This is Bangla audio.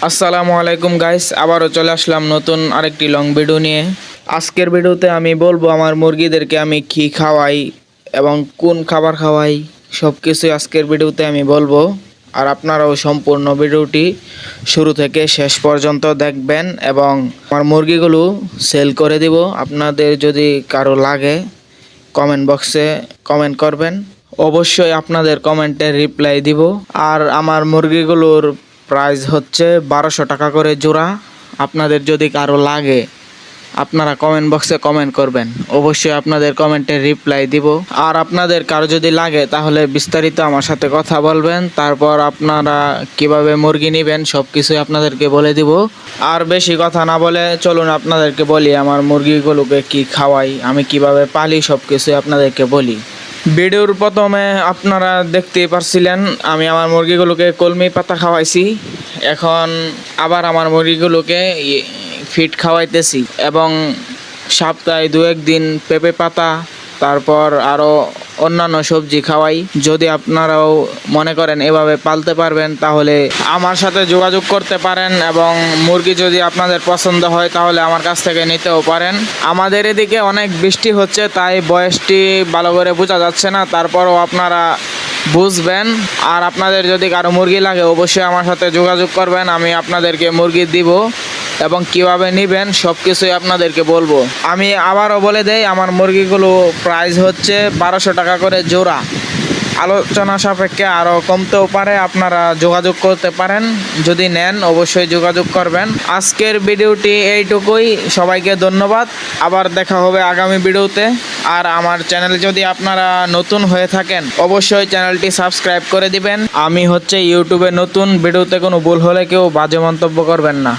আসসালামু আলাইকুম গাইস, আবারও চলে আসলাম নতুন আরেকটি লং ভিডিও নিয়ে। আজকের ভিডিওতে আমি বলবো আমার মুরগিদেরকে আমি কি খাওয়াই এবং কোন খাবার খাওয়াই, সব কিছুই আজকের ভিডিওতে আমি বলবো। আর আপনারাও সম্পূর্ণ ভিডিওটি শুরু থেকে শেষ পর্যন্ত দেখবেন এবং আমার মুরগিগুলো সেল করে দিব। আপনাদের যদি কারো লাগে কমেন্ট বক্সে কমেন্ট করবেন, অবশ্যই আপনাদের কমেন্টের রিপ্লাই দিব। আর আমার মুরগিগুলোর প্রাইস হচ্ছে 1200 টাকা করে জোড়া। আপনাদের যদি কারো লাগে আপনারা কমেন্ট বক্সে কমেন্ট করবেন, অবশ্যই আপনাদের কমেন্টের রিপ্লাই দিব। আর আপনাদের কারো যদি লাগে তাহলে বিস্তারিত আমার সাথে কথা বলবেন, তারপর আপনারা কিভাবে মুরগি নেবেন সব কিছুই আপনাদেরকে বলে দিব। আর বেশি কথা না বলে চলুন আপনাদেরকে বলি আমার মুরগিগুলোকে কি খাওয়াই, আমি কিভাবে পালি সব কিছুই আপনাদেরকে বলি। ভিডিওর প্রথমে আপনারা দেখতেই পারছিলেন আমি আমার মুরগিগুলোকে কলমি পাতা খাওয়াইছি। এখন আবার আমার মুরগিগুলোকে ফিড খাওয়াইতেছি এবং সপ্তাহে 2-1 দিন পেঁপে পাতা, তারপর আরও অন্যান্য সবজি খাওয়াই। যদি আপনারাও মনে করেন এভাবে পালতে পারবেন তাহলে আমার সাথে যোগাযোগ করতে পারেন এবং মুরগি যদি আপনাদের পছন্দ হয় তাহলে আমার কাছ থেকে নিতেও পারেন। আমাদের এদিকে অনেক বৃষ্টি হচ্ছে, তাই বয়সটি ভালো করে বোঝা যাচ্ছে না, তারপরও আপনারা বুঝবেন। আর আপনাদের যদি কারো মুরগি লাগে অবশ্যই আমার সাথে যোগাযোগ করবেন, আমি আপনাদেরকে মুরগি দিব এবং কিভাবে নেবেন সব কিছুই আপনাদেরকে বলবো। আমি আবারও বলে দেই আমার মুরগিগুলো প্রাইস হচ্ছে 1200 টাকা করে জোড়া। আলোচনা সাপেক্ষে আরও কমতেও পারে, আপনারা যোগাযোগ করতে পারেন। যদি নেন অবশ্যই যোগাযোগ করবেন। আজকের ভিডিওটি এইটুকুই, সবাইকে ধন্যবাদ। আবার দেখা হবে আগামী ভিডিওতে। আর আমার চ্যানেল যদি আপনারা নতুন হয়ে থাকেন অবশ্যই চ্যানেলটি সাবস্ক্রাইব করে দিবেন। আমি হচ্ছে ইউটিউবে নতুন, ভিডিওতে কোনো ভুল হলে কেউ বাজে মন্তব্য করবেন না।